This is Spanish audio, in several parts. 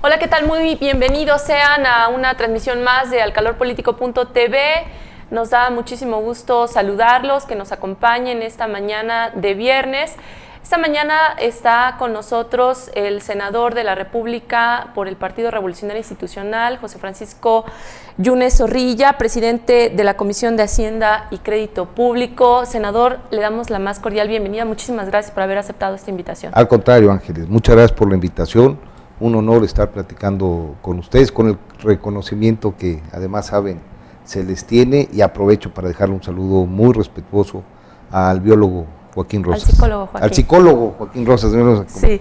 Hola, ¿qué tal? Muy bienvenidos sean a una transmisión más de alcalorpolitico.tv. Nos da muchísimo gusto saludarlos, que nos acompañen esta mañana de viernes. Esta mañana está con nosotros el senador de la República por el Partido Revolucionario Institucional, José Francisco Yunes Zorrilla, presidente de la Comisión de Hacienda y Crédito Público. Senador, le damos la más cordial bienvenida. Muchísimas gracias por haber aceptado esta invitación. Al contrario, Ángeles, muchas gracias por la invitación. Un honor estar platicando con ustedes, con el reconocimiento que además saben se les tiene, y aprovecho para dejarle un saludo muy respetuoso al biólogo Joaquín Rosas. Al psicólogo Joaquín Rosas. Sí.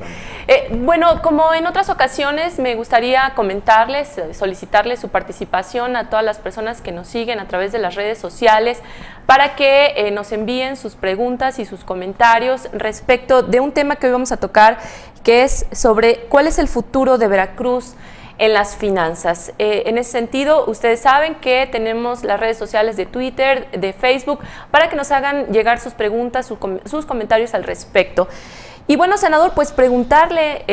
Bueno, como en otras ocasiones, me gustaría comentarles, solicitarles su participación a todas las personas que nos siguen a través de las redes sociales para que nos envíen sus preguntas y sus comentarios respecto de un tema que hoy vamos a tocar, que es sobre cuál es el futuro de Veracruz en las finanzas. En ese sentido, ustedes saben que tenemos las redes sociales de Twitter, de Facebook, para que nos hagan llegar sus preguntas, sus comentarios al respecto. Y bueno, senador, pues preguntarle,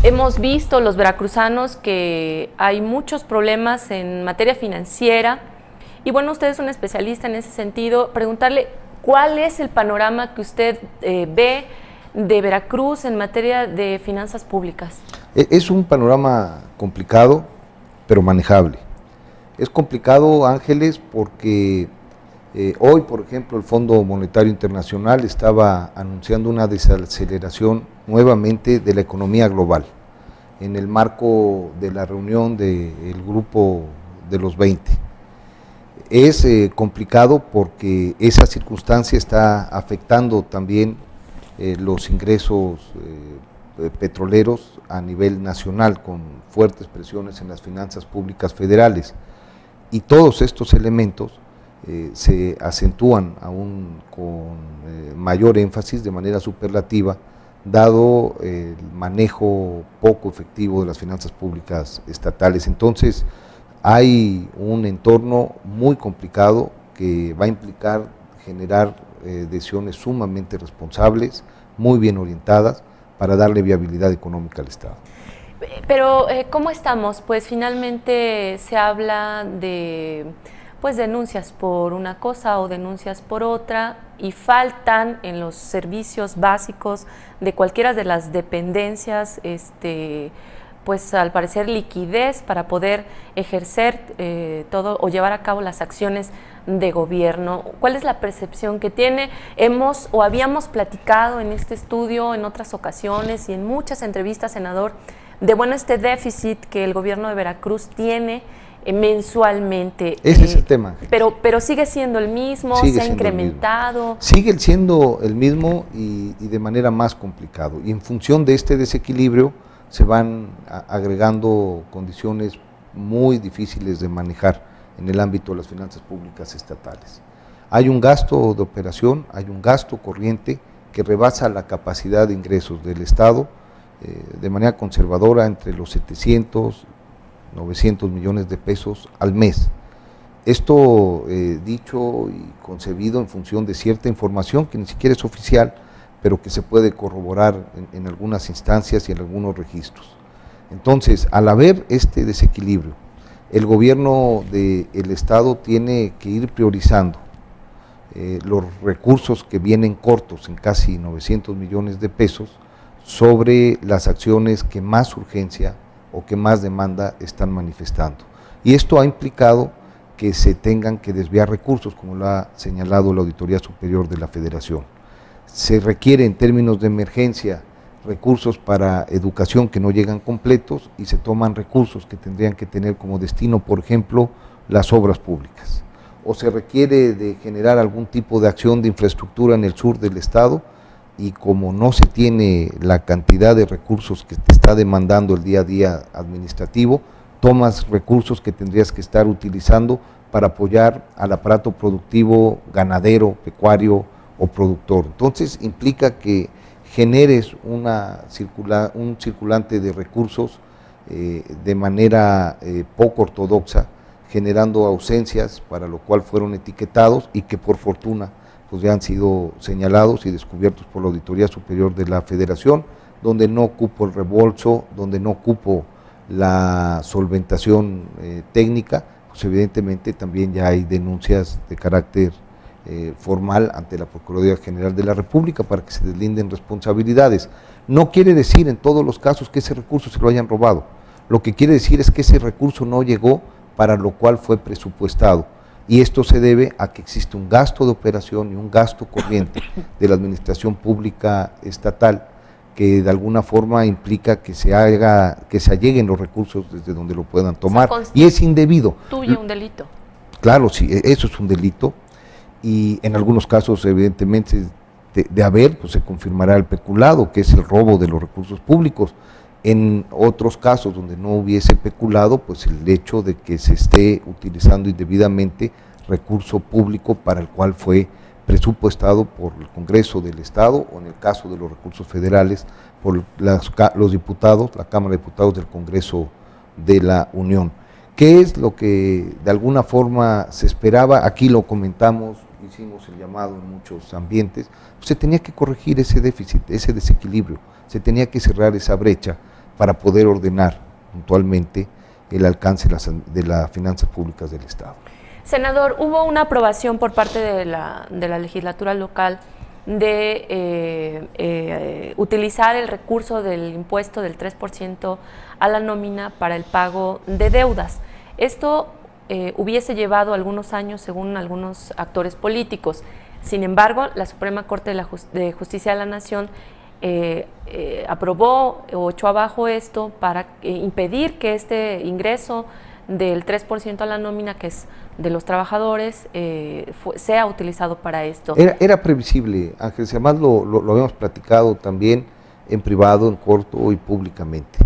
hemos visto los veracruzanos que hay muchos problemas en materia financiera, y bueno, usted es un especialista en ese sentido, preguntarle cuál es el panorama que usted ve de Veracruz en materia de finanzas públicas. Es un panorama complicado, pero manejable. Es complicado, Ángeles, porque hoy, por ejemplo, el Fondo Monetario Internacional estaba anunciando una desaceleración nuevamente de la economía global en el marco de la reunión del grupo de los 20. Es complicado porque esa circunstancia está afectando también los ingresos petroleros a nivel nacional, con fuertes presiones en las finanzas públicas federales, y todos estos elementos se acentúan aún con mayor énfasis, de manera superlativa, dado el manejo poco efectivo de las finanzas públicas estatales. Entonces hay un entorno muy complicado que va a implicar generar decisiones sumamente responsables, muy bien orientadas, para darle viabilidad económica al Estado. Pero, ¿cómo estamos? Pues finalmente se habla de denuncias por una cosa o denuncias por otra, y faltan en los servicios básicos de cualquiera de las dependencias, pues al parecer liquidez para poder ejercer todo o llevar a cabo las acciones de gobierno. ¿Cuál es la percepción que tiene? Habíamos platicado en este estudio en otras ocasiones y en muchas entrevistas, senador, de este déficit que el gobierno de Veracruz tiene mensualmente. Ese es el tema. Pero sigue siendo el mismo, se ha incrementado. Sigue siendo el mismo y de manera más complicado. Y en función de este desequilibrio se van agregando condiciones muy difíciles de manejar en el ámbito de las finanzas públicas estatales. Hay un gasto de operación, hay un gasto corriente que rebasa la capacidad de ingresos del Estado de manera conservadora entre los 700, 900 millones de pesos al mes. Esto dicho y concebido en función de cierta información que ni siquiera es oficial, pero que se puede corroborar en algunas instancias y en algunos registros. Entonces, al haber este desequilibrio, el gobierno del Estado tiene que ir priorizando los recursos que vienen cortos, en casi 900 millones de pesos, sobre las acciones que más urgencia o que más demanda están manifestando. Y esto ha implicado que se tengan que desviar recursos, como lo ha señalado la Auditoría Superior de la Federación. Se requiere, en términos de emergencia, recursos para educación que no llegan completos, y se toman recursos que tendrían que tener como destino, por ejemplo, las obras públicas. O se requiere de generar algún tipo de acción de infraestructura en el sur del Estado, y como no se tiene la cantidad de recursos que te está demandando el día a día administrativo, tomas recursos que tendrías que estar utilizando para apoyar al aparato productivo ganadero, pecuario o productor. Entonces implica que generes un circulante de recursos de manera poco ortodoxa, generando ausencias para lo cual fueron etiquetados y que por fortuna pues ya han sido señalados y descubiertos por la Auditoría Superior de la Federación, donde no cupo el reembolso, donde no cupo la solventación técnica, pues evidentemente también ya hay denuncias de carácter formal ante la Procuraduría General de la República para que se deslinden responsabilidades. No quiere decir en todos los casos que ese recurso se lo hayan robado, lo que quiere decir es que ese recurso no llegó para lo cual fue presupuestado, y esto se debe a que existe un gasto de operación y un gasto corriente de la administración pública estatal que de alguna forma implica que se alleguen los recursos desde donde lo puedan tomar, y es indebido. Constituye un delito. Claro, sí, eso es un delito, y en algunos casos evidentemente de haber, pues se confirmará el peculado, que es el robo de los recursos públicos. En otros casos donde no hubiese peculado, pues el hecho de que se esté utilizando indebidamente recurso público para el cual fue presupuestado por el Congreso del Estado, o en el caso de los recursos federales, por los diputados, la Cámara de Diputados del Congreso de la Unión. ¿Qué es lo que de alguna forma se esperaba? Aquí lo comentamos, hicimos el llamado en muchos ambientes, pues se tenía que corregir ese déficit, ese desequilibrio, se tenía que cerrar esa brecha para poder ordenar puntualmente el alcance de las finanzas públicas del Estado. Senador, hubo una aprobación por parte de la legislatura local de utilizar el recurso del impuesto del 3% a la nómina para el pago de deudas. Esto hubiese llevado algunos años según algunos actores políticos. Sin embargo, la Suprema Corte de Justicia de la Nación aprobó o echó abajo esto para impedir que este ingreso del 3% a la nómina, que es de los trabajadores, sea utilizado para esto. Era previsible, Ángel, además lo habíamos platicado también en privado, en corto y públicamente.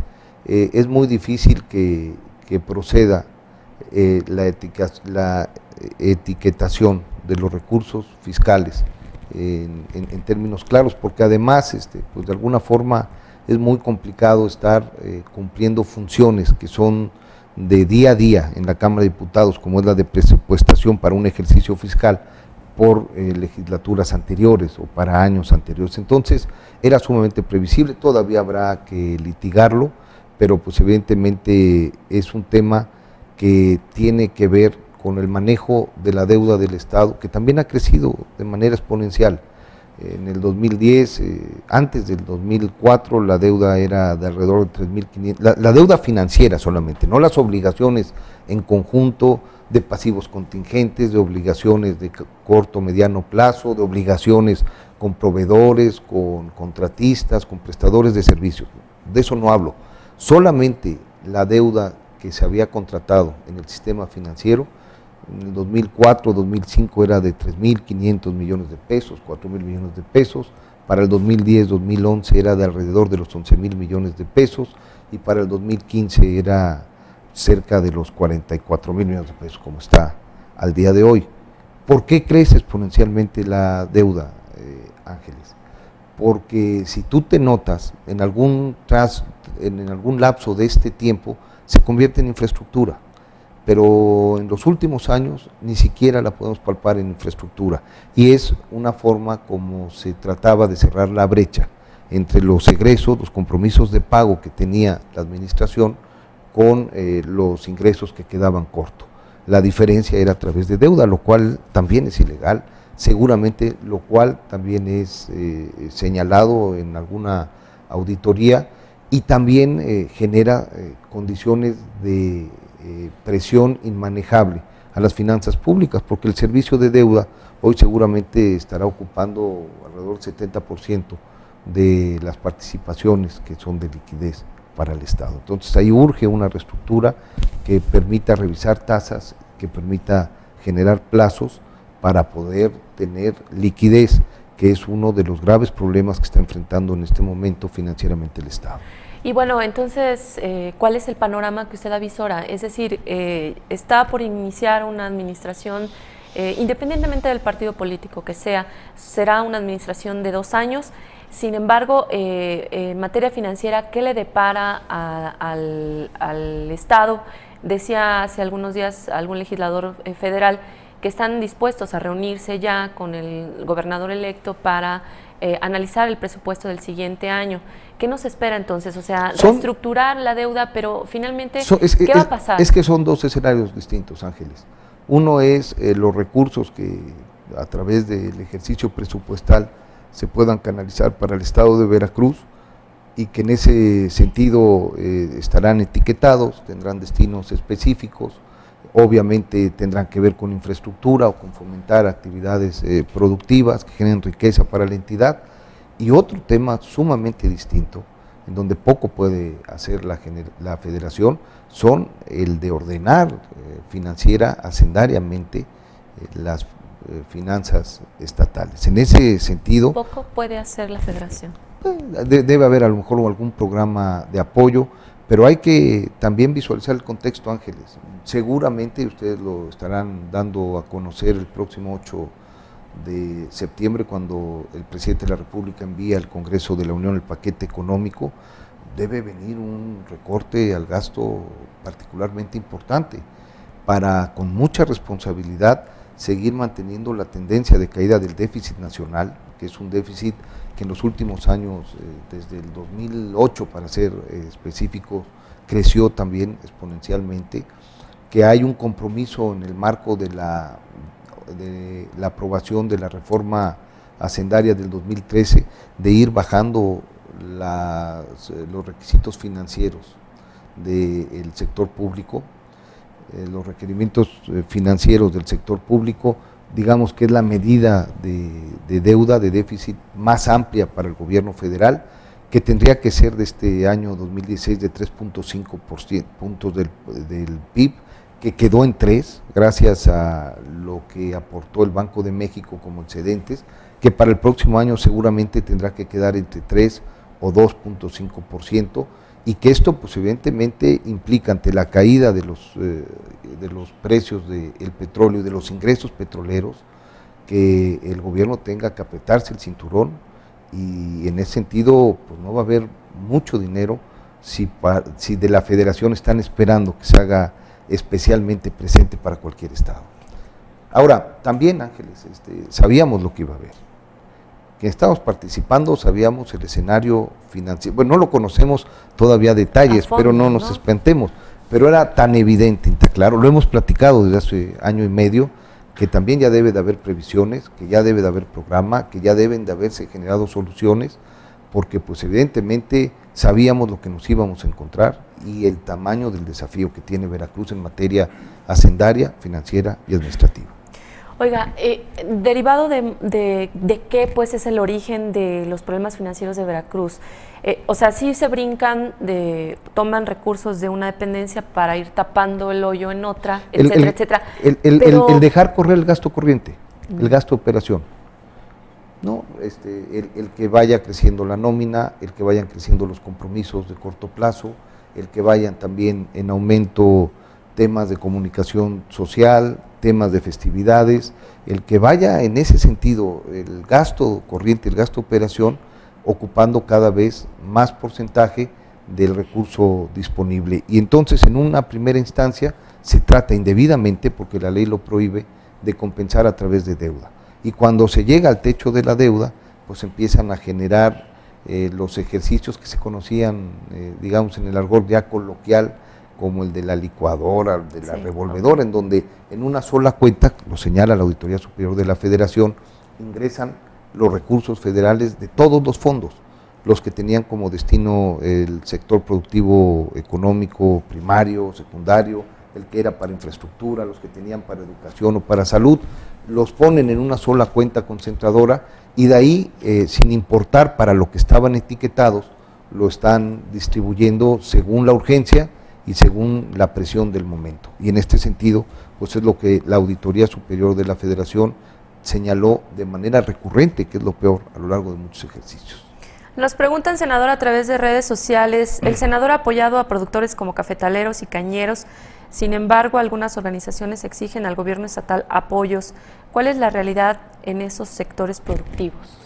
Es muy difícil que proceda la etiquetación de los recursos fiscales en términos claros, porque además pues de alguna forma es muy complicado estar cumpliendo funciones que son de día a día en la Cámara de Diputados, como es la de presupuestación para un ejercicio fiscal por legislaturas anteriores o para años anteriores. Entonces era sumamente previsible, todavía habrá que litigarlo, pero pues evidentemente es un tema que tiene que ver con el manejo de la deuda del Estado, que también ha crecido de manera exponencial. En el 2010, antes del 2004, la deuda era de alrededor de 3.500, la deuda financiera solamente, no las obligaciones en conjunto de pasivos contingentes, de obligaciones de corto, mediano plazo, de obligaciones con proveedores, con contratistas, con prestadores de servicios. De eso no hablo. Solamente la deuda que se había contratado en el sistema financiero en el 2004-2005 era de 3.500 millones de pesos, 4.000 millones de pesos, para el 2010-2011 era de alrededor de los 11.000 millones de pesos, y para el 2015 era cerca de los 44.000 millones de pesos, como está al día de hoy. ¿Por qué crece exponencialmente la deuda, Ángeles? Porque si tú te notas, en algún lapso de este tiempo, se convierte en infraestructura, pero en los últimos años ni siquiera la podemos palpar en infraestructura, y es una forma como se trataba de cerrar la brecha entre los egresos, los compromisos de pago que tenía la administración con los ingresos que quedaban cortos. La diferencia era a través de deuda, lo cual también es ilegal, seguramente, lo cual también es señalado en alguna auditoría, y también genera condiciones de presión inmanejable a las finanzas públicas, porque el servicio de deuda hoy seguramente estará ocupando alrededor del 70% de las participaciones que son de liquidez para el Estado. Entonces ahí urge una reestructura que permita revisar tasas, que permita generar plazos para poder tener liquidez, que es uno de los graves problemas que está enfrentando en este momento financieramente el Estado. Y bueno, entonces, ¿cuál es el panorama que usted avisora? Es decir, está por iniciar una administración, independientemente del partido político que sea, será una administración de 2 años. Sin embargo, en materia financiera, ¿qué le depara al Estado? Decía hace algunos días algún legislador federal que están dispuestos a reunirse ya con el gobernador electo para analizar el presupuesto del siguiente año. ¿Qué nos espera entonces? O sea, reestructurar la deuda, pero finalmente, ¿qué va a pasar? Es que son dos escenarios distintos, Ángeles. Uno es los recursos que a través del ejercicio presupuestal se puedan canalizar para el estado de Veracruz, y que en ese sentido estarán etiquetados, tendrán destinos específicos, obviamente tendrán que ver con infraestructura o con fomentar actividades productivas que generen riqueza para la entidad. Y otro tema sumamente distinto, en donde poco puede hacer la federación, son el de ordenar financiera, hacendariamente, las finanzas estatales. En ese sentido… Poco puede hacer la federación. Debe haber a lo mejor algún programa de apoyo, pero hay que también visualizar el contexto, Ángeles. Seguramente ustedes lo estarán dando a conocer el próximo 8 de septiembre, cuando el presidente de la República envía al Congreso de la Unión el paquete económico. Debe venir un recorte al gasto particularmente importante para, con mucha responsabilidad, seguir manteniendo la tendencia de caída del déficit nacional, que es un déficit que en los últimos años, desde el 2008 para ser específicos, creció también exponencialmente, que hay un compromiso en el marco de la aprobación de la reforma hacendaria del 2013 de ir bajando los requisitos financieros del sector público, los requerimientos financieros del sector público, digamos que es la medida de deuda, de déficit más amplia para el gobierno federal, que tendría que ser de este año 2016 de 3.5 puntos del PIB, que quedó en 3, gracias a lo que aportó el Banco de México como excedentes, que para el próximo año seguramente tendrá que quedar entre 3 o 2.5%, y que esto pues evidentemente implica, ante la caída de los precios del petróleo y de los ingresos petroleros, que el gobierno tenga que apretarse el cinturón, y en ese sentido pues no va a haber mucho dinero si de la federación están esperando que se haga especialmente presente para cualquier estado. Ahora, también, Ángeles, sabíamos lo que iba a haber, que estábamos participando, sabíamos el escenario financiero, bueno, no lo conocemos todavía a detalles, a fondo, pero no nos espantemos, pero era tan evidente, claro, lo hemos platicado desde hace año y medio, que también ya debe de haber previsiones, que ya debe de haber programa, que ya deben de haberse generado soluciones, porque pues evidentemente sabíamos lo que nos íbamos a encontrar y el tamaño del desafío que tiene Veracruz en materia hacendaria, financiera y administrativa. Oiga, derivado de qué pues es el origen de los problemas financieros de Veracruz, o sea, sí se brincan, toman recursos de una dependencia para ir tapando el hoyo en otra, etcétera, etcétera. El dejar correr el gasto corriente, el gasto de operación, ¿no? El que vaya creciendo la nómina, el que vayan creciendo los compromisos de corto plazo, el que vayan también en aumento temas de comunicación social, temas de festividades, el que vaya en ese sentido el gasto corriente, el gasto de operación, ocupando cada vez más porcentaje del recurso disponible. Y entonces en una primera instancia se trata indebidamente, porque la ley lo prohíbe, de compensar a través de deuda. Y cuando se llega al techo de la deuda, pues empiezan a generar los ejercicios que se conocían, digamos en el argot ya coloquial, como el de la licuadora, de la revolvedora, en donde en una sola cuenta, lo señala la Auditoría Superior de la Federación, ingresan los recursos federales de todos los fondos, los que tenían como destino el sector productivo económico primario, secundario, el que era para infraestructura, los que tenían para educación o para salud, los ponen en una sola cuenta concentradora y de ahí, sin importar para lo que estaban etiquetados, lo están distribuyendo según la urgencia y según la presión del momento. Y en este sentido, pues es lo que la Auditoría Superior de la Federación señaló de manera recurrente, que es lo peor a lo largo de muchos ejercicios. Nos preguntan, senador, a través de redes sociales, el senador ha apoyado a productores como cafetaleros y cañeros, sin embargo, algunas organizaciones exigen al gobierno estatal apoyos. ¿Cuál es la realidad en esos sectores productivos?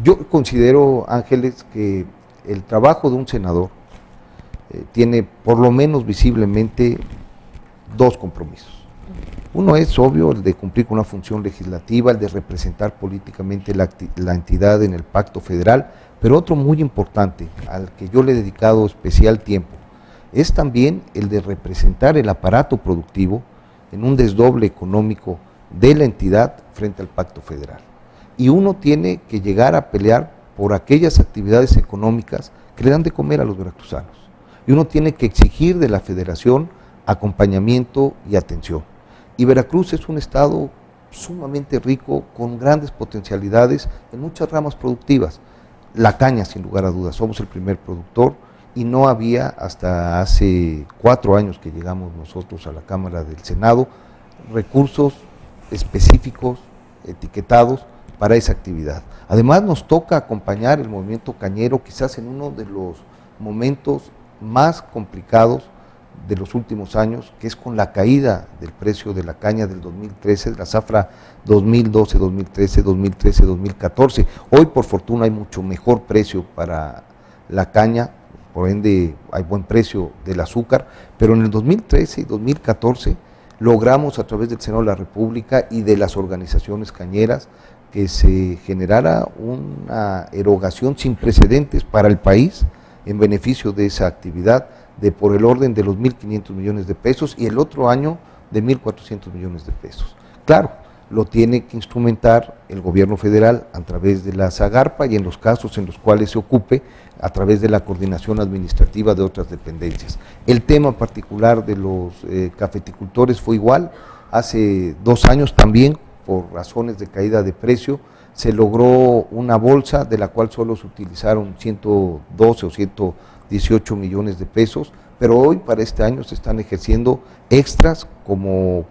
Yo considero, Ángeles, que el trabajo de un senador tiene por lo menos visiblemente dos compromisos. Uno es obvio, el de cumplir con una función legislativa, el de representar políticamente la entidad en el pacto federal, pero otro muy importante, al que yo le he dedicado especial tiempo, es también el de representar el aparato productivo en un desdoble económico de la entidad frente al pacto federal. Y uno tiene que llegar a pelear por aquellas actividades económicas que le dan de comer a los veracruzanos. Y uno tiene que exigir de la federación acompañamiento y atención. Y Veracruz es un estado sumamente rico, con grandes potencialidades en muchas ramas productivas. La caña, sin lugar a dudas, somos el primer productor y no había hasta hace 4 años que llegamos nosotros a la Cámara del Senado recursos específicos, etiquetados para esa actividad. Además nos toca acompañar el movimiento cañero quizás en uno de los momentos más complicados de los últimos años, que es con la caída del precio de la caña del 2013, de la zafra 2012, 2013, 2013, 2014. Hoy por fortuna hay mucho mejor precio para la caña, por ende hay buen precio del azúcar, pero en el 2013 y 2014 logramos a través del Senado de la República y de las organizaciones cañeras que se generara una erogación sin precedentes para el país en beneficio de esa actividad, de por el orden de los 1.500 millones de pesos y el otro año de 1.400 millones de pesos. Claro, lo tiene que instrumentar el gobierno federal a través de la Zagarpa y en los casos en los cuales se ocupe a través de la coordinación administrativa de otras dependencias. El tema particular de los cafeticultores fue igual, hace 2 años también, por razones de caída de precio, se logró una bolsa de la cual solo se utilizaron 112 o 118 millones de pesos, pero hoy para este año se están ejerciendo extras como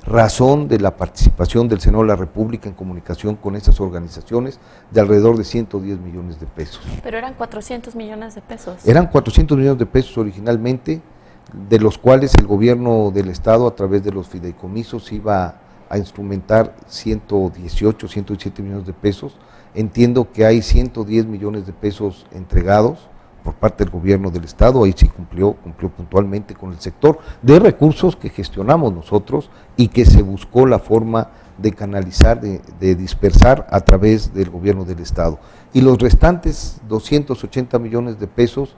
razón de la participación del Senado de la República en comunicación con estas organizaciones de alrededor de 110 millones de pesos. Pero eran 400 millones de pesos. Eran 400 millones de pesos originalmente, de los cuales el gobierno del estado a través de los fideicomisos iba a instrumentar 118, 117 millones de pesos. Entiendo que hay 110 millones de pesos entregados por parte del gobierno del estado, ahí sí cumplió puntualmente con el sector de recursos que gestionamos nosotros y que se buscó la forma de canalizar, de dispersar a través del gobierno del estado. Y los restantes 280 millones de pesos,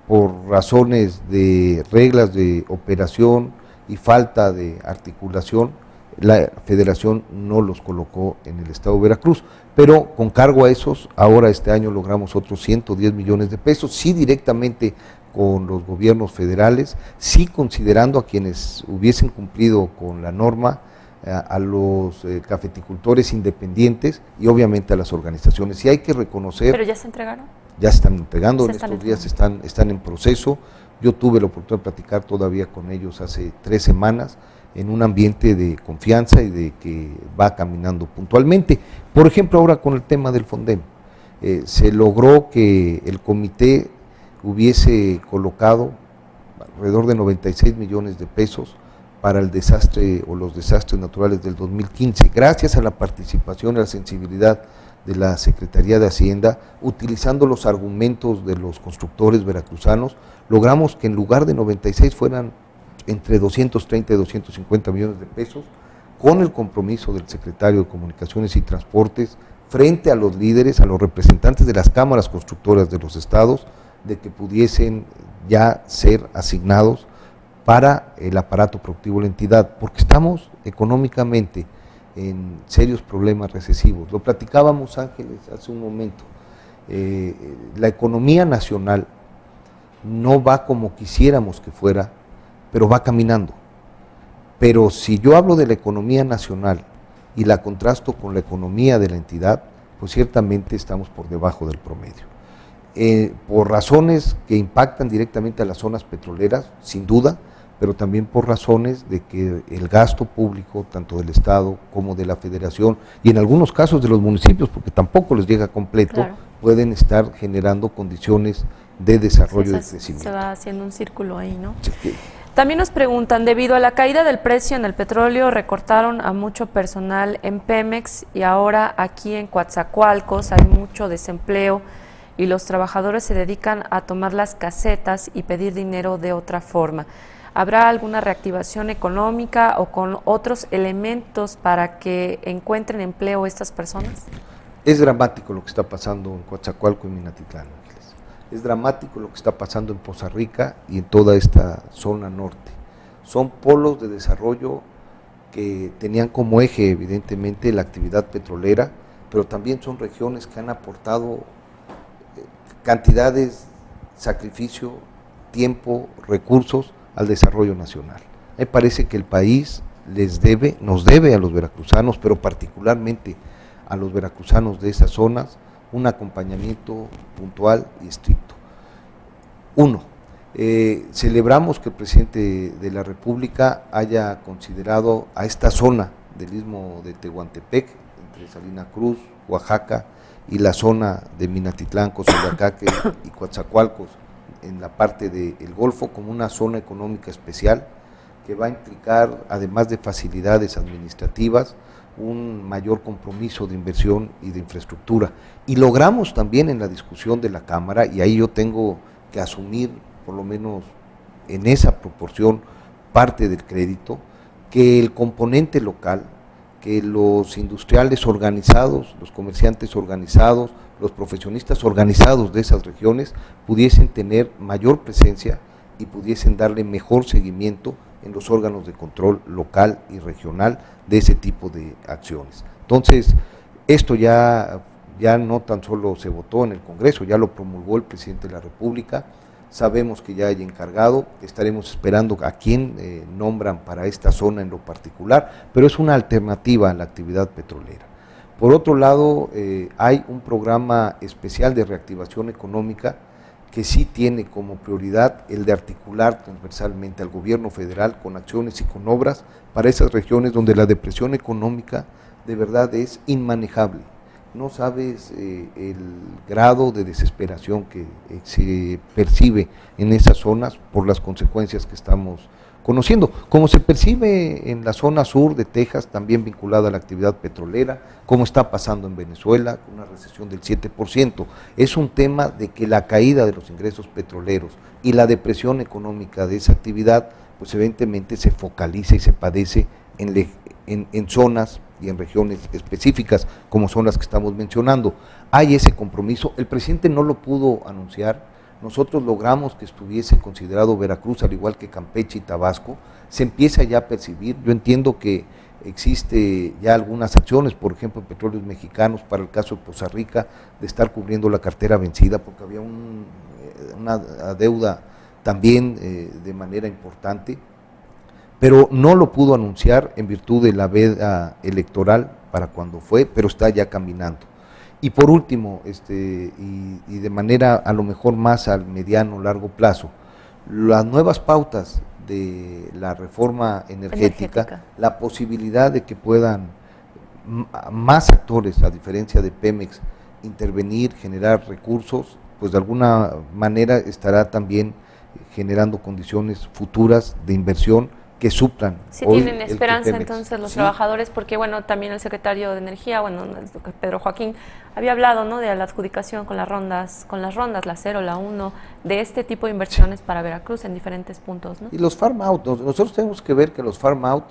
por razones de reglas de operación y falta de articulación, la federación no los colocó en el estado de Veracruz, pero con cargo a esos, ahora este año logramos otros 110 millones de pesos, sí directamente con los gobiernos federales, sí considerando a quienes hubiesen cumplido con la norma, a los cafeticultores independientes y obviamente a las organizaciones. Y hay que reconocer... ¿Pero ya se entregaron? Ya se están entregando, en estos días están en proceso. Yo tuve la oportunidad de platicar todavía con ellos hace 3 semanas, en un ambiente de confianza y de que va caminando puntualmente. Por ejemplo, ahora con el tema del Fondem, se logró que el comité hubiese colocado alrededor de 96 millones de pesos para el desastre o los desastres naturales del 2015, gracias a la participación y a la sensibilidad de la Secretaría de Hacienda, utilizando los argumentos de los constructores veracruzanos, logramos que en lugar de 96 fueran entre 230 y 250 millones de pesos, con el compromiso del secretario de Comunicaciones y Transportes, frente a los líderes, a los representantes de las cámaras constructoras de los estados, de que pudiesen ya ser asignados para el aparato productivo de la entidad, porque estamos económicamente en serios problemas recesivos. Lo platicábamos, Ángeles, hace un momento. La economía nacional no va como quisiéramos que fuera, pero va caminando. Pero si yo hablo de la economía nacional y la contrasto con la economía de la entidad, pues ciertamente estamos por debajo del promedio. Por razones que impactan directamente a las zonas petroleras, sin duda, pero también por razones de que el gasto público, tanto del Estado como de la Federación, y en algunos casos de los municipios, porque tampoco les llega completo, claro, pueden estar generando condiciones de desarrollo y de crecimiento. Se va haciendo un círculo ahí, ¿no? Sí. También nos preguntan, debido a la caída del precio en el petróleo, recortaron a mucho personal en Pemex y ahora aquí en Coatzacoalcos hay mucho desempleo y los trabajadores se dedican a tomar las casetas y pedir dinero de otra forma. ¿Habrá alguna reactivación económica o con otros elementos para que encuentren empleo estas personas? Es dramático lo que está pasando en Coatzacoalco y Minatitlán, Ángeles. Es dramático lo que está pasando en Poza Rica y en toda esta zona norte. Son polos de desarrollo que tenían como eje evidentemente la actividad petrolera, pero también son regiones que han aportado cantidades, sacrificio, tiempo, recursos al desarrollo nacional. Me parece que el país nos debe a los veracruzanos, pero particularmente a los veracruzanos de esas zonas, un acompañamiento puntual y estricto. Uno, celebramos que el presidente de la República haya considerado a esta zona del Istmo de Tehuantepec, entre Salina Cruz, Oaxaca, y la zona de Minatitlán, Cozoleacaque y Coatzacoalcos, en la parte del Golfo, como una zona económica especial que va a implicar, además de facilidades administrativas, un mayor compromiso de inversión y de infraestructura. Y logramos también en la discusión de la Cámara, y ahí yo tengo que asumir, por lo menos en esa proporción, parte del crédito, que el componente local, que los industriales organizados, los comerciantes organizados, los profesionistas organizados de esas regiones pudiesen tener mayor presencia y pudiesen darle mejor seguimiento en los órganos de control local y regional de ese tipo de acciones. Entonces, esto ya no tan solo se votó en el Congreso, ya lo promulgó el presidente de la República. Sabemos que ya hay encargado, estaremos esperando a quién nombran para esta zona en lo particular, pero es una alternativa a la actividad petrolera. Por otro lado, hay un programa especial de reactivación económica que sí tiene como prioridad el de articular transversalmente al gobierno federal con acciones y con obras para esas regiones donde la depresión económica de verdad es inmanejable. No sabes el grado de desesperación que se percibe en esas zonas por las consecuencias que estamos conociendo, como se percibe en la zona sur de Texas, también vinculada a la actividad petrolera, como está pasando en Venezuela, con una recesión del 7%. Es un tema de que la caída de los ingresos petroleros y la depresión económica de esa actividad, pues evidentemente se focaliza y se padece en zonas y en regiones específicas, como son las que estamos mencionando. Hay ese compromiso, el presidente no lo pudo anunciar, nosotros logramos que estuviese considerado Veracruz, al igual que Campeche y Tabasco, se empieza ya a percibir. Yo entiendo que existe ya algunas acciones, por ejemplo, en Petróleos Mexicanos, para el caso de Poza Rica, de estar cubriendo la cartera vencida, porque había una deuda también de manera importante, pero no lo pudo anunciar en virtud de la veda electoral para cuando fue, pero está ya caminando. Y por último, y de manera a lo mejor más al mediano, largo plazo, las nuevas pautas de la reforma energética, la posibilidad de que puedan más actores, a diferencia de Pemex, intervenir, generar recursos, pues de alguna manera estará también generando condiciones futuras de inversión que suplan. Sí tienen esperanza entonces los trabajadores, porque bueno, también el secretario de Energía, bueno, Pedro Joaquín, había hablado, ¿no?, de la adjudicación con las rondas, la 0, la 1, de este tipo de inversiones para Veracruz en diferentes puntos, ¿no? Y los farm out, nosotros tenemos que ver que los farm out,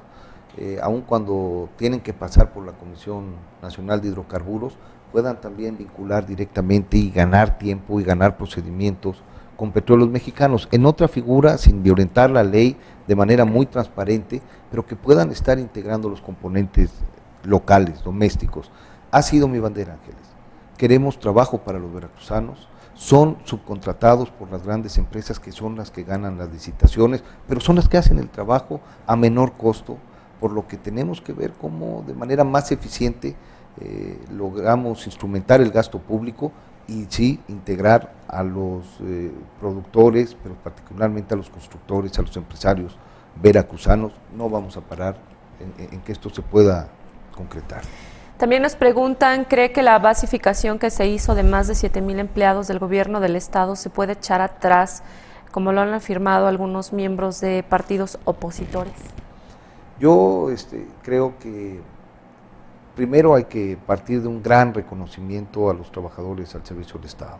aun cuando tienen que pasar por la Comisión Nacional de Hidrocarburos, puedan también vincular directamente y ganar tiempo y ganar procedimientos con Petróleos Mexicanos, en otra figura, sin violentar la ley, de manera muy transparente, pero que puedan estar integrando los componentes locales, domésticos. Ha sido mi bandera, Ángeles. Queremos trabajo para los veracruzanos, son subcontratados por las grandes empresas que son las que ganan las licitaciones, pero son las que hacen el trabajo a menor costo, por lo que tenemos que ver cómo de manera más eficiente logramos instrumentar el gasto público y sí integrar a los productores, pero particularmente a los constructores, a los empresarios veracruzanos. No vamos a parar en que esto se pueda concretar. También nos preguntan, ¿cree que la basificación que se hizo de más de 7,000 empleados del gobierno del estado se puede echar atrás, como lo han afirmado algunos miembros de partidos opositores? Yo creo que primero hay que partir de un gran reconocimiento a los trabajadores al servicio del Estado,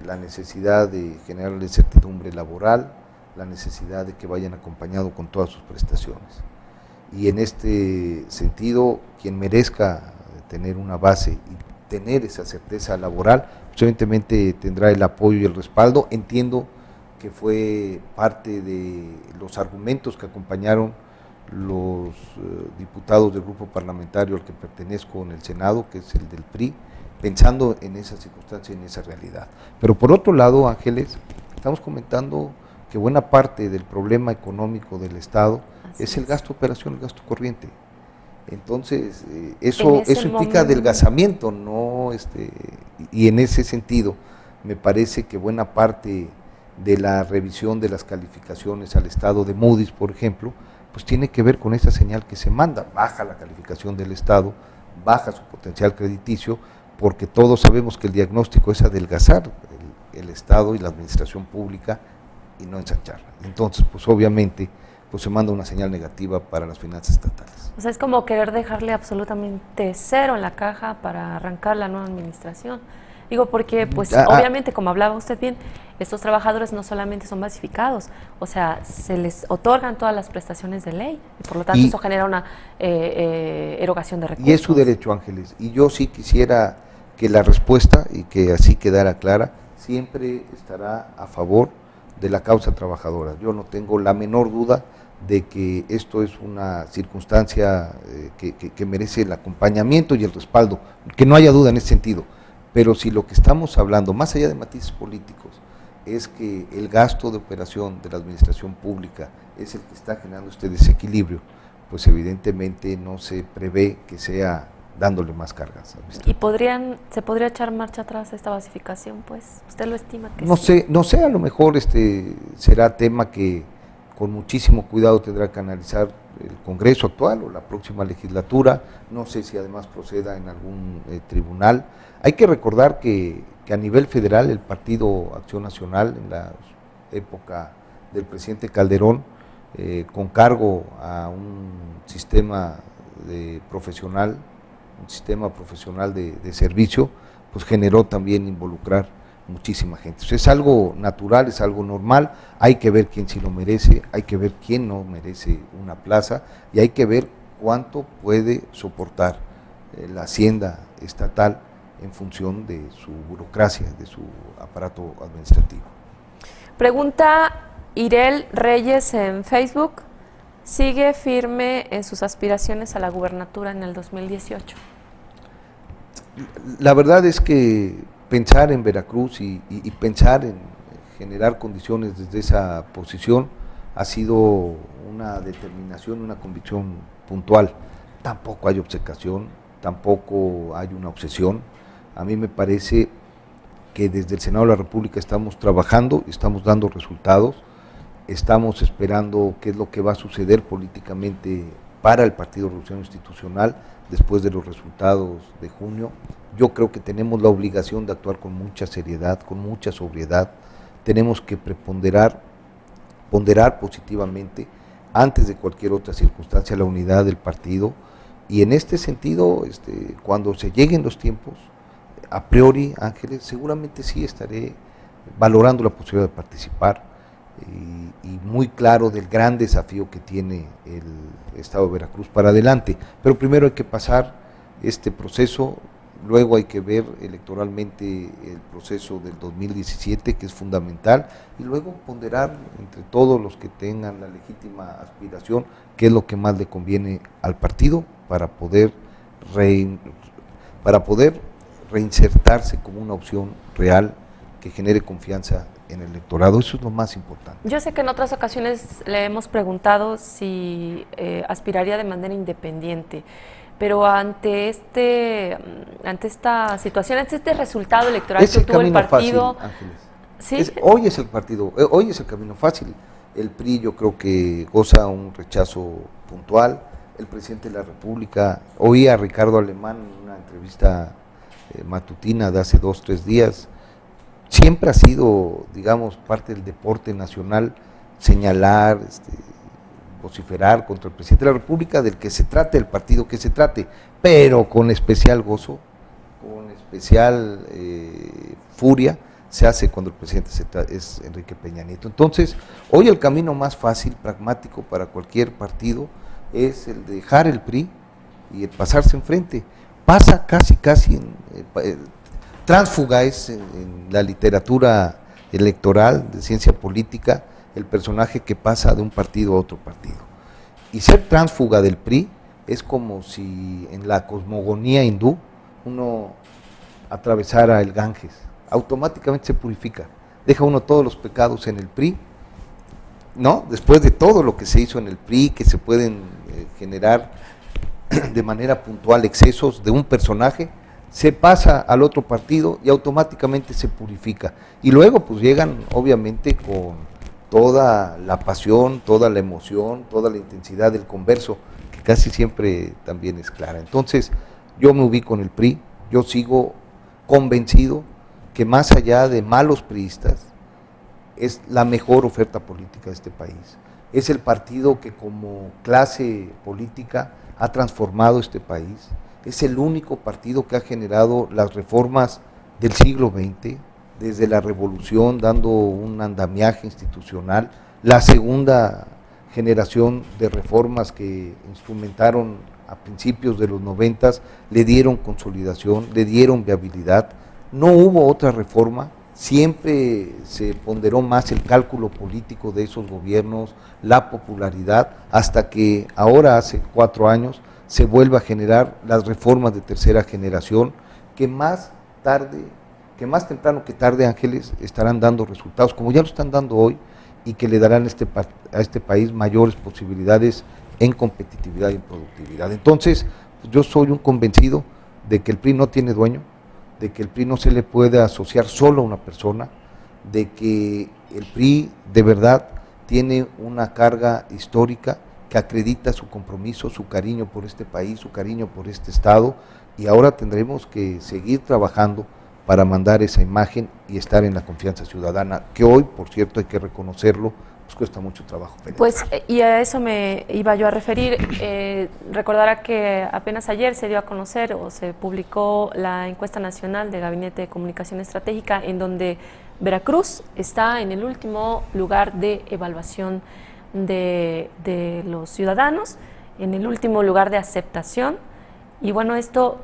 la necesidad de generarles certidumbre laboral, la necesidad de que vayan acompañados con todas sus prestaciones. Y en este sentido, quien merezca tener una base y tener esa certeza laboral, pues evidentemente tendrá el apoyo y el respaldo. Entiendo que fue parte de los argumentos que acompañaron los diputados del grupo parlamentario al que pertenezco en el Senado, que es el del PRI, pensando en esa circunstancia, en esa realidad. Pero por otro lado, Ángeles, estamos comentando que buena parte del problema económico del Estado es el gasto de operación, el gasto corriente. Entonces, eso implica adelgazamiento, ¿no? Y en ese sentido, me parece que buena parte de la revisión de las calificaciones al Estado de Moody's, por ejemplo, pues tiene que ver con esa señal que se manda: baja la calificación del Estado, baja su potencial crediticio, porque todos sabemos que el diagnóstico es adelgazar el Estado y la administración pública y no ensancharla. Entonces, pues obviamente, pues se manda una señal negativa para las finanzas estatales. O sea, es como querer dejarle absolutamente cero en la caja para arrancar la nueva administración. Digo, porque pues obviamente, como hablaba usted bien, estos trabajadores no solamente son basificados, o sea, se les otorgan todas las prestaciones de ley, y por lo tanto eso genera una erogación de recursos. Y es su derecho, Ángeles, y yo sí quisiera que la respuesta, y que así quedara clara, siempre estará a favor de la causa trabajadora. Yo no tengo la menor duda de que esto es una circunstancia que merece el acompañamiento y el respaldo, que no haya duda en ese sentido. Pero si lo que estamos hablando, más allá de matices políticos, es que el gasto de operación de la administración pública es el que está generando este desequilibrio, pues evidentemente no se prevé que sea dándole más cargas. ¿Y se podría echar marcha atrás a esta basificación? Pues, ¿usted lo estima que no sé, a lo mejor será tema que con muchísimo cuidado tendrá que analizar el Congreso actual o la próxima legislatura. No sé si además proceda en algún tribunal. Hay que recordar que a nivel federal el Partido Acción Nacional, en la época del presidente Calderón, con cargo a un sistema profesional de servicio, pues generó también involucrar muchísima gente. Entonces, es algo natural, es algo normal. Hay que ver quién sí lo merece, hay que ver quién no merece una plaza, y hay que ver cuánto puede soportar la hacienda estatal en función de su burocracia, de su aparato administrativo. Pregunta Irel Reyes en Facebook: ¿sigue firme en sus aspiraciones a la gubernatura en el 2018? La verdad es que pensar en Veracruz y pensar en generar condiciones desde esa posición ha sido una determinación, una convicción puntual. Tampoco hay obcecación, tampoco hay una obsesión. A mí me parece que desde el Senado de la República estamos trabajando, estamos dando resultados, estamos esperando qué es lo que va a suceder políticamente para el Partido Revolucionario Institucional después de los resultados de junio. Yo creo que tenemos la obligación de actuar con mucha seriedad, con mucha sobriedad. Tenemos que ponderar positivamente, antes de cualquier otra circunstancia, la unidad del partido. Y en este sentido, cuando se lleguen los tiempos, a priori, Ángeles, seguramente sí estaré valorando la posibilidad de participar, y muy claro del gran desafío que tiene el Estado de Veracruz para adelante. Pero primero hay que pasar este proceso, luego hay que ver electoralmente el proceso del 2017, que es fundamental, y luego ponderar entre todos los que tengan la legítima aspiración qué es lo que más le conviene al partido para poder reinsertarse como una opción real que genere confianza en el electorado. Eso es lo más importante. Yo sé que en otras ocasiones le hemos preguntado si aspiraría de manera independiente, pero ante esta situación, ante este resultado electoral que tuvo el partido, fácil, Ángeles. ¿Sí? Hoy es el camino fácil. El PRI yo creo que goza un rechazo puntual. El presidente de la República, oí a Ricardo Alemán en una entrevista matutina de hace 2 o 3 días, siempre ha sido, digamos, parte del deporte nacional señalar, vociferar contra el presidente de la República, del que se trate, el partido que se trate, pero con especial gozo, con especial furia se hace cuando el presidente es Enrique Peña Nieto. Entonces, hoy el camino más fácil, pragmático para cualquier partido es el de dejar el PRI y el pasarse enfrente. Pasa casi, tránsfuga es en la literatura electoral de ciencia política el personaje que pasa de un partido a otro partido. Y ser tránsfuga del PRI es como si en la cosmogonía hindú uno atravesara el Ganges, automáticamente se purifica, deja uno todos los pecados en el PRI, ¿no? Después de todo lo que se hizo en el PRI, que se pueden generar de manera puntual excesos de un personaje, se pasa al otro partido y automáticamente se purifica. Y luego pues llegan obviamente con toda la pasión, toda la emoción, toda la intensidad del converso, que casi siempre también es clara. Entonces yo me ubico en el PRI, yo sigo convencido que más allá de malos priistas, es la mejor oferta política de este país. Es el partido que como clase política ha transformado este país, es el único partido que ha generado las reformas del siglo XX, desde la revolución, dando un andamiaje institucional, la segunda generación de reformas que instrumentaron a principios de los 90, le dieron consolidación, le dieron viabilidad. No hubo otra reforma, siempre se ponderó más el cálculo político de esos gobiernos, la popularidad, hasta que ahora hace 4 años se vuelve a generar las reformas de tercera generación, que más temprano que tarde, Ángeles, estarán dando resultados, como ya lo están dando hoy, y que le darán a este país mayores posibilidades en competitividad y en productividad. Entonces, pues yo soy un convencido de que el PRI no tiene dueño, de que el PRI no se le puede asociar solo a una persona, de que el PRI de verdad tiene una carga histórica que acredita su compromiso, su cariño por este país, su cariño por este Estado, y ahora tendremos que seguir trabajando para mandar esa imagen y estar en la confianza ciudadana, que hoy, por cierto, hay que reconocerlo, pues cuesta mucho trabajo penetrar. Pues, y a eso me iba yo a referir. Recordará que apenas ayer se dio a conocer o se publicó la encuesta nacional del Gabinete de Comunicación Estratégica, en donde Veracruz está en el último lugar de evaluación de los ciudadanos, en el último lugar de aceptación, y bueno, esto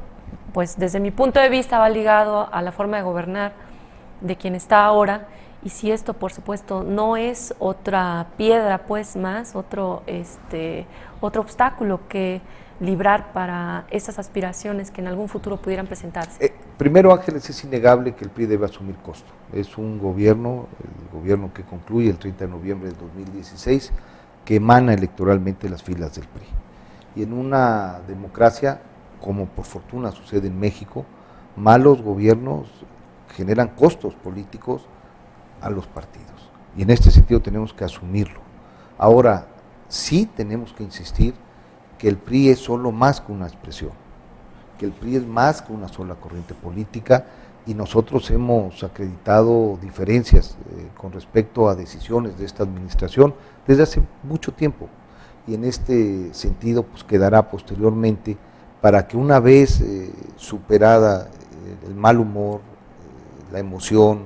pues desde mi punto de vista va ligado a la forma de gobernar de quien está ahora, y si esto por supuesto no es otra piedra pues más, otro obstáculo que librar para esas aspiraciones que en algún futuro pudieran presentarse. Primero, Ángeles, es innegable que el PRI debe asumir costo. Es un gobierno, el gobierno que concluye el 30 de noviembre del 2016, que emana electoralmente las filas del PRI. Y en una democracia, como por fortuna sucede en México, malos gobiernos generan costos políticos a los partidos. Y en este sentido tenemos que asumirlo. Ahora, sí tenemos que insistir que el PRI es solo más que una expresión, que el PRI es más que una sola corriente política, y nosotros hemos acreditado diferencias con respecto a decisiones de esta administración desde hace mucho tiempo, y en este sentido pues quedará posteriormente para que una vez superada el mal humor, la emoción,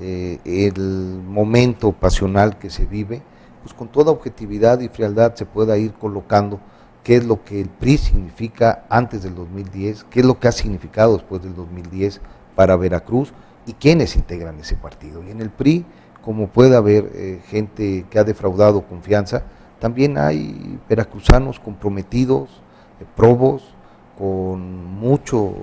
el momento pasional que se vive, pues con toda objetividad y frialdad se pueda ir colocando qué es lo que el PRI significa antes del 2010, qué es lo que ha significado después del 2010 para Veracruz y quiénes integran ese partido. Y en el PRI, como puede haber gente que ha defraudado confianza, también hay veracruzanos comprometidos, probos, con mucho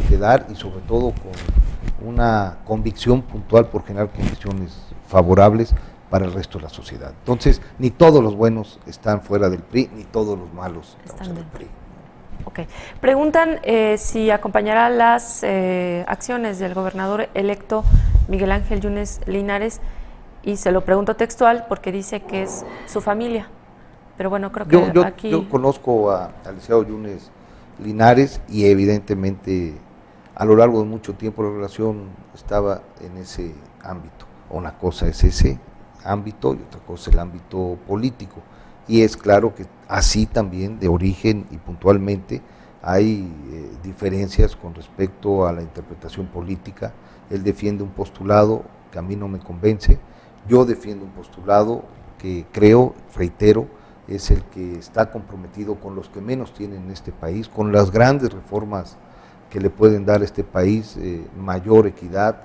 que dar, y sobre todo con una convicción puntual por generar condiciones favorables para el resto de la sociedad. Entonces, ni todos los buenos están fuera del PRI, ni todos los malos están en el PRI. Ok. Preguntan si acompañará las acciones del gobernador electo Miguel Ángel Yunes Linares, y se lo pregunto textual porque dice que es su familia. Pero bueno, creo que aquí... Yo conozco al licenciado Yunes Linares, y evidentemente a lo largo de mucho tiempo la relación estaba en ese ámbito. Una cosa es ese ámbito y otra cosa el ámbito político. Y es claro que así también de origen y puntualmente hay diferencias con respecto a la interpretación política. Él defiende un postulado que a mí no me convence, yo defiendo un postulado que creo, reitero, es el que está comprometido con los que menos tienen en este país, con las grandes reformas que le pueden dar a este país mayor equidad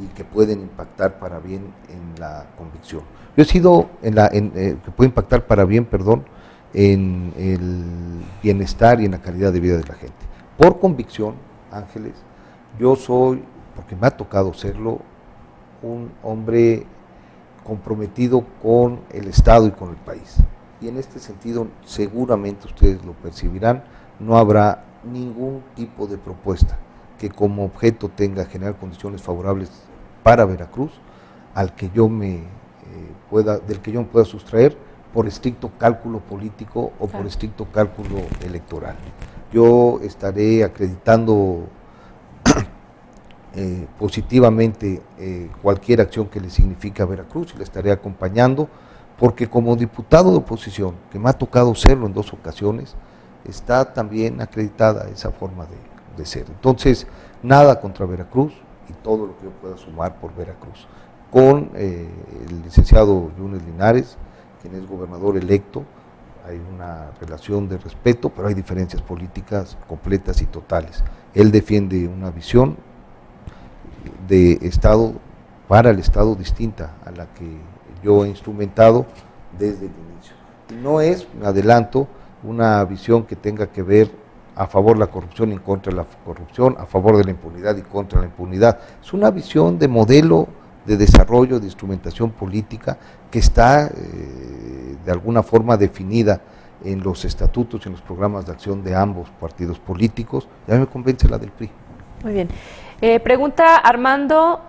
y que pueden impactar para bien en la convicción. Yo he sido, que puede impactar para bien, perdón, en el bienestar y en la calidad de vida de la gente. Por convicción, Ángeles, yo soy, porque me ha tocado serlo, un hombre comprometido con el Estado y con el país. Y en este sentido, seguramente ustedes lo percibirán, no habrá ningún tipo de propuesta que como objeto tenga generar condiciones favorables para Veracruz, al que yo del que yo me pueda sustraer por estricto cálculo político o por estricto cálculo electoral. Yo estaré acreditando positivamente cualquier acción que le signifique a Veracruz y le estaré acompañando, porque como diputado de oposición, que me ha tocado serlo en 2 ocasiones, está también acreditada esa forma de ser. Entonces, nada contra Veracruz y todo lo que yo pueda sumar por Veracruz. Con el licenciado Yunes Linares, quien es gobernador electo, hay una relación de respeto, pero hay diferencias políticas completas y totales. Él defiende una visión de Estado para el Estado distinta a la que yo he instrumentado desde el inicio. Y no es, me adelanto, una visión que tenga que ver a favor de la corrupción y en contra de la corrupción, a favor de la impunidad y contra la impunidad. Es una visión de modelo de desarrollo, de instrumentación política que está de alguna forma definida en los estatutos y en los programas de acción de ambos partidos políticos. Ya me convence la del PRI. Muy bien. Pregunta Armando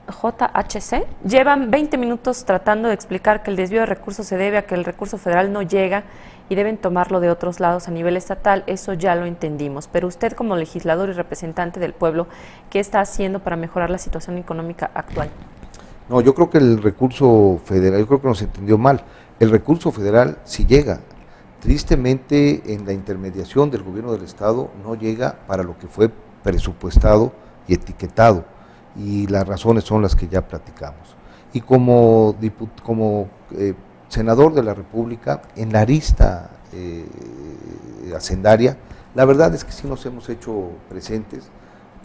JHC. Llevan 20 minutos tratando de explicar que el desvío de recursos se debe a que el recurso federal no llega y deben tomarlo de otros lados a nivel estatal. Eso ya lo entendimos. Pero usted, como legislador y representante del pueblo, ¿qué está haciendo para mejorar la situación económica actual? No, yo creo que el recurso federal, yo creo que nos entendió mal. El recurso federal sí llega. Tristemente, en la intermediación del gobierno del Estado no llega para lo que fue presupuestado y etiquetado, y las razones son las que ya platicamos. Y como senador de la República, en la arista hacendaria, la verdad es que sí nos hemos hecho presentes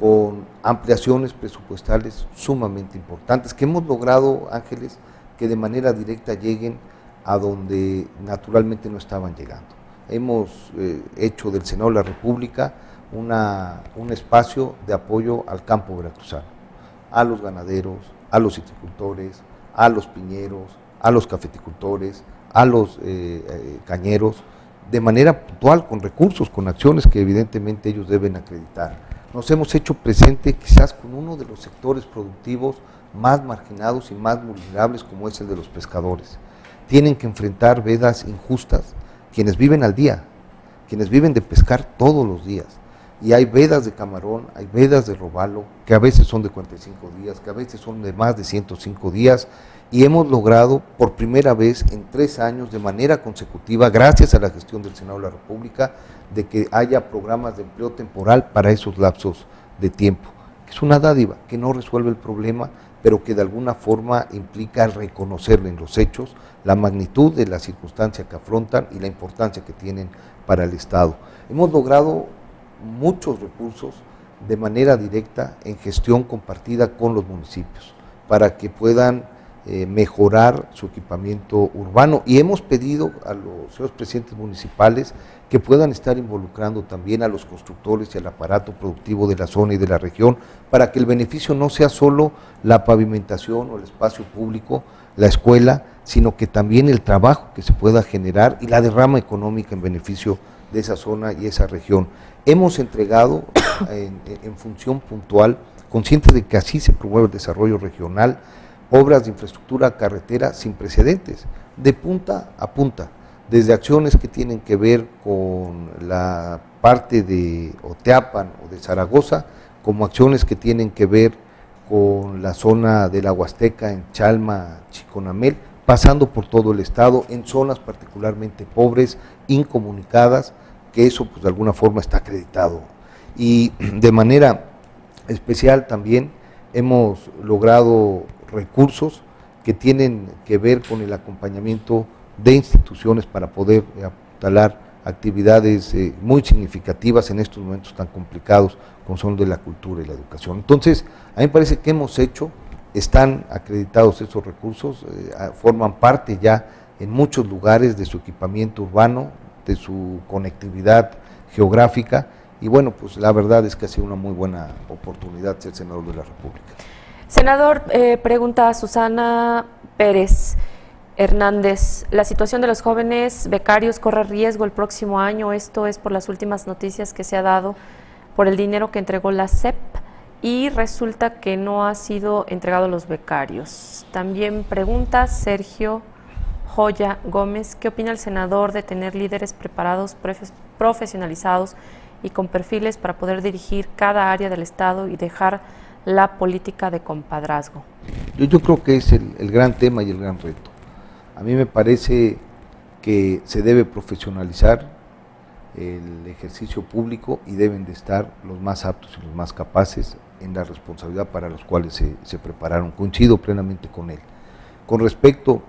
con ampliaciones presupuestales sumamente importantes, que hemos logrado, Ángeles, que de manera directa lleguen a donde naturalmente no estaban llegando. Hemos hecho del Senado de la República un espacio de apoyo al campo veracruzano, a los ganaderos, a los agricultores, a los piñeros, a los cafeticultores, a los cañeros, de manera puntual, con recursos, con acciones que evidentemente ellos deben acreditar. Nos hemos hecho presente quizás con uno de los sectores productivos más marginados y más vulnerables, como es el de los pescadores. Tienen que enfrentar vedas injustas quienes viven al día, quienes viven de pescar todos los días. Y hay vedas de camarón, hay vedas de robalo, que a veces son de 45 días, que a veces son de más de 105 días, y hemos logrado por primera vez en 3 años, de manera consecutiva, gracias a la gestión del Senado de la República, de que haya programas de empleo temporal para esos lapsos de tiempo, que es una dádiva, que no resuelve el problema, pero que de alguna forma implica reconocerle en los hechos la magnitud de la circunstancia que afrontan y la importancia que tienen para el Estado. Hemos logrado muchos recursos de manera directa en gestión compartida con los municipios para que puedan mejorar su equipamiento urbano, y hemos pedido a los señores presidentes municipales que puedan estar involucrando también a los constructores y al aparato productivo de la zona y de la región para que el beneficio no sea solo la pavimentación o el espacio público, la escuela, sino que también el trabajo que se pueda generar y la derrama económica en beneficio de esa zona y esa región. Hemos entregado en función puntual, consciente de que así se promueve el desarrollo regional, obras de infraestructura carretera sin precedentes, de punta a punta, desde acciones que tienen que ver con la parte de Oteapan o de Zaragoza, como acciones que tienen que ver con la zona de la Huasteca en Chalma, Chiconamel, pasando por todo el estado, en zonas particularmente pobres, incomunicadas, que eso pues de alguna forma está acreditado. Y de manera especial también hemos logrado recursos que tienen que ver con el acompañamiento de instituciones para poder apuntalar actividades muy significativas en estos momentos tan complicados como son de la cultura y la educación. Entonces, a mí me parece que hemos hecho, están acreditados esos recursos, forman parte ya en muchos lugares de su equipamiento urbano, de su conectividad geográfica, y bueno, pues la verdad es que ha sido una muy buena oportunidad ser senador de la República. Senador, pregunta Susana Pérez Hernández, la situación de los jóvenes becarios corre riesgo el próximo año, esto es por las últimas noticias que se ha dado por el dinero que entregó la SEP y resulta que no ha sido entregado a los becarios. También pregunta Sergio Joya Gómez, ¿qué opina el senador de tener líderes preparados, profesionalizados y con perfiles para poder dirigir cada área del Estado y dejar la política de compadrazgo? Yo creo que es el gran tema y el gran reto. A mí me parece que se debe profesionalizar el ejercicio público y deben de estar los más aptos y los más capaces en la responsabilidad para los cuales se prepararon. Coincido plenamente con él. Con respecto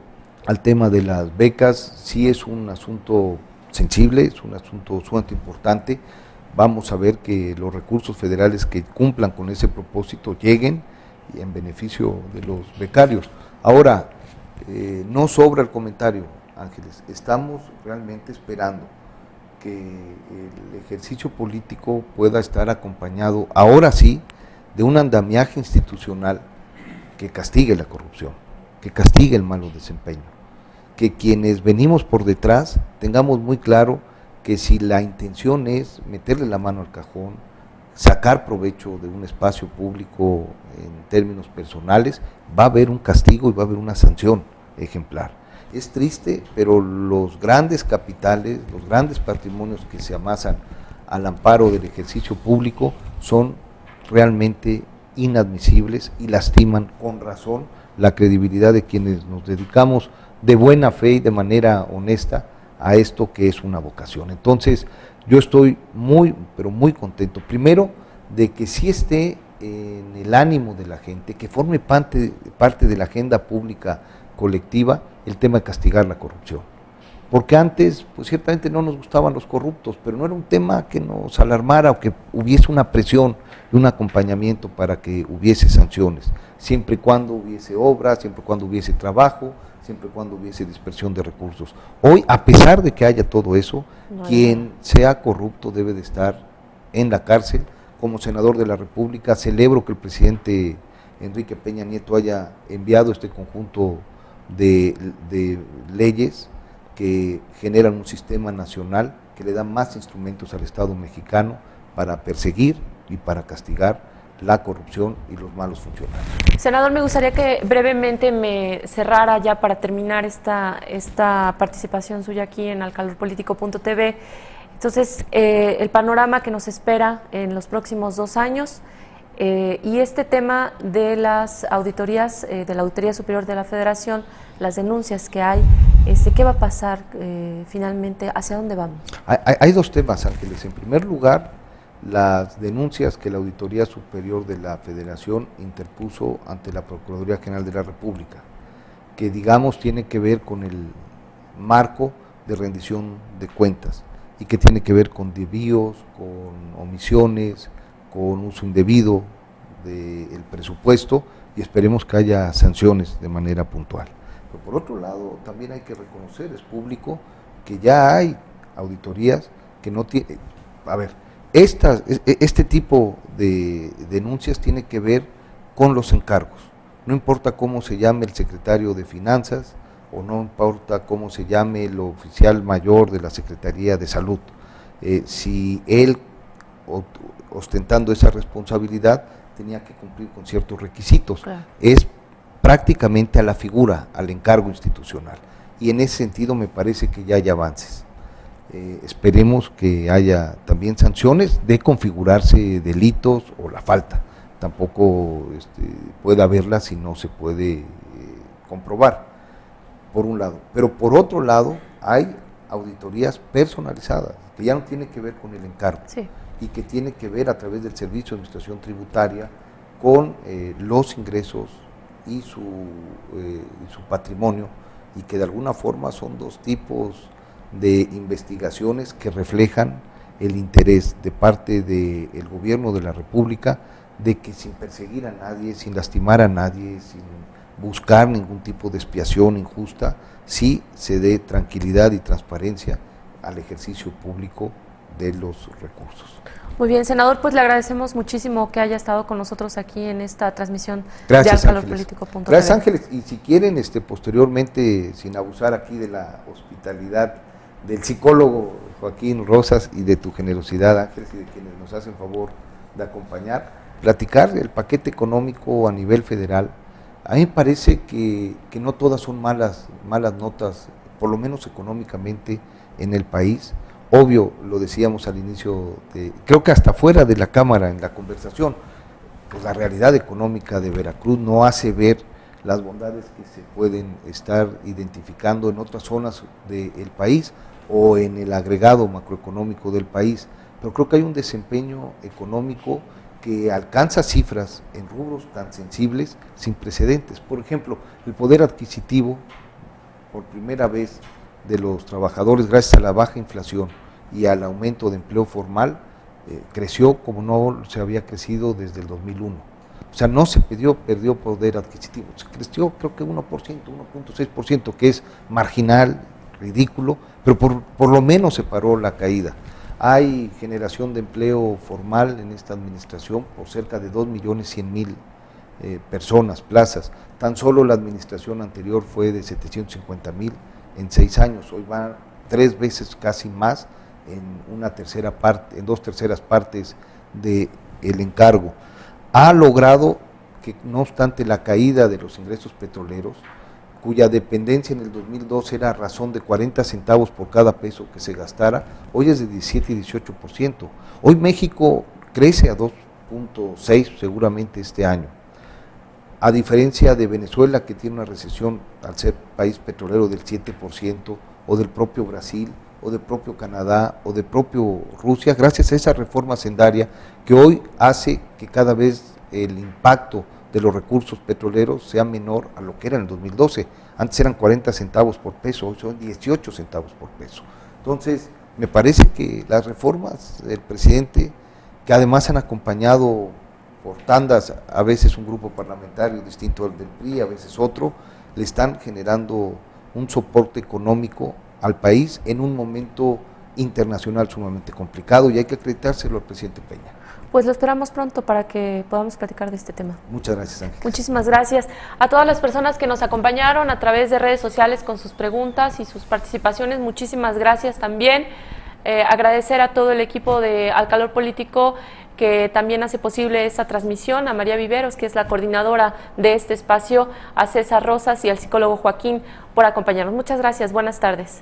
al tema de las becas, sí es un asunto sensible, es un asunto sumamente importante. Vamos a ver que los recursos federales que cumplan con ese propósito lleguen y en beneficio de los becarios. Ahora, no sobra el comentario, Ángeles, estamos realmente esperando que el ejercicio político pueda estar acompañado, ahora sí, de un andamiaje institucional que castigue la corrupción, que castigue el malo desempeño, que quienes venimos por detrás tengamos muy claro que si la intención es meterle la mano al cajón, sacar provecho de un espacio público en términos personales, va a haber un castigo y va a haber una sanción ejemplar. Es triste, pero los grandes capitales, los grandes patrimonios que se amasan al amparo del ejercicio público son realmente inadmisibles y lastiman con razón la credibilidad de quienes nos dedicamos de buena fe y de manera honesta a esto que es una vocación. Entonces, yo estoy muy, pero muy contento, primero, de que sí esté en el ánimo de la gente, que forme parte de la agenda pública colectiva el tema de castigar la corrupción. Porque antes, pues ciertamente no nos gustaban los corruptos, pero no era un tema que nos alarmara o que hubiese una presión y un acompañamiento para que hubiese sanciones, siempre y cuando hubiese obra, siempre y cuando hubiese trabajo, siempre y cuando hubiese dispersión de recursos. Hoy, a pesar de que haya todo eso, quien sea corrupto debe de estar en la cárcel. Como senador de la República, celebro que el presidente Enrique Peña Nieto haya enviado este conjunto de leyes que generan un sistema nacional que le da más instrumentos al Estado mexicano para perseguir y para castigar la corrupción y los malos funcionarios. Senador, me gustaría que brevemente me cerrara ya para terminar esta participación suya aquí en alcalorpolitico.tv. Entonces, el panorama que nos espera en los próximos 2 años y este tema de las auditorías, de la Auditoría Superior de la Federación, las denuncias que hay, ¿qué va a pasar finalmente? ¿Hacia dónde vamos? Hay 2 temas, Ángeles. En primer lugar, las denuncias que la Auditoría Superior de la Federación interpuso ante la Procuraduría General de la República, que digamos tiene que ver con el marco de rendición de cuentas y que tiene que ver con desvíos, con omisiones, con uso indebido del presupuesto, y esperemos que haya sanciones de manera puntual. Pero por otro lado, también hay que reconocer, es público, que ya hay auditorías que no tienen, este tipo de denuncias tiene que ver con los encargos, no importa cómo se llame el secretario de Finanzas o no importa cómo se llame el oficial mayor de la Secretaría de Salud, si él, ostentando esa responsabilidad, tenía que cumplir con ciertos requisitos, claro. Es prácticamente a la figura, al encargo institucional, y en ese sentido me parece que ya hay avances. Esperemos que haya también sanciones de configurarse delitos o la falta. Tampoco puede haberla si no se puede comprobar, por un lado. Pero por otro lado, hay auditorías personalizadas, que ya no tiene que ver con el encargo, Sí. y que tiene que ver a través del Servicio de Administración Tributaria con los ingresos y su patrimonio, y que de alguna forma son dos tipos de investigaciones que reflejan el interés de parte del gobierno de la República de que, sin perseguir a nadie, sin lastimar a nadie, sin buscar ningún tipo de expiación injusta, sí se dé tranquilidad y transparencia al ejercicio público de los recursos. Muy bien, senador, pues le agradecemos muchísimo que haya estado con nosotros aquí en esta transmisión Gracias, de Al Calor Ángeles. Político. Gracias, Ángeles, y si quieren, posteriormente, sin abusar aquí de la hospitalidad del psicólogo Joaquín Rosas y de tu generosidad, Ángeles, y de quienes nos hacen favor de acompañar, platicar el paquete económico a nivel federal. A mí me parece que no todas son malas notas, por lo menos económicamente, en el país. Obvio, lo decíamos al inicio, creo que hasta fuera de la Cámara, en la conversación, pues la realidad económica de Veracruz no hace ver las bondades que se pueden estar identificando en otras zonas del país o en el agregado macroeconómico del país, pero creo que hay un desempeño económico que alcanza cifras en rubros tan sensibles sin precedentes. Por ejemplo, el poder adquisitivo, por primera vez, de los trabajadores, gracias a la baja inflación y al aumento de empleo formal, creció como no se había crecido desde el 2001. O sea, no se perdió poder adquisitivo, se creció creo que 1%, 1.6%, que es marginal, ridículo, pero por lo menos se paró la caída. Hay generación de empleo formal en esta administración por cerca de 2.100.000 personas, plazas. Tan solo la administración anterior fue de 750.000 en 6 años, hoy va 3 veces casi más en 2/3 partes del encargo. Ha logrado que, no obstante la caída de los ingresos petroleros, cuya dependencia en el 2002 era a razón de 40 centavos por cada peso que se gastara, hoy es de 17 y 18%. Hoy México crece a 2.6 seguramente este año, a diferencia de Venezuela, que tiene una recesión al ser país petrolero del 7%, o del propio Brasil, o del propio Canadá, o del propio Rusia, gracias a esa reforma hacendaria que hoy hace que cada vez el impacto de los recursos petroleros sea menor a lo que era en el 2012. Antes eran 40 centavos por peso, hoy son 18 centavos por peso. Entonces, me parece que las reformas del presidente, que además han acompañado por tandas, a veces un grupo parlamentario distinto al del PRI, a veces otro, le están generando un soporte económico al país en un momento internacional sumamente complicado, y hay que acreditárselo al presidente Peña. Pues lo esperamos pronto para que podamos platicar de este tema. Muchas gracias, Ángel. Muchísimas gracias a todas las personas que nos acompañaron a través de redes sociales con sus preguntas y sus participaciones. Muchísimas gracias también. Agradecer a todo el equipo de Al Calor Político que también hace posible esta transmisión, a María Viveros, que es la coordinadora de este espacio, a César Rosas y al psicólogo Joaquín por acompañarnos. Muchas gracias, buenas tardes.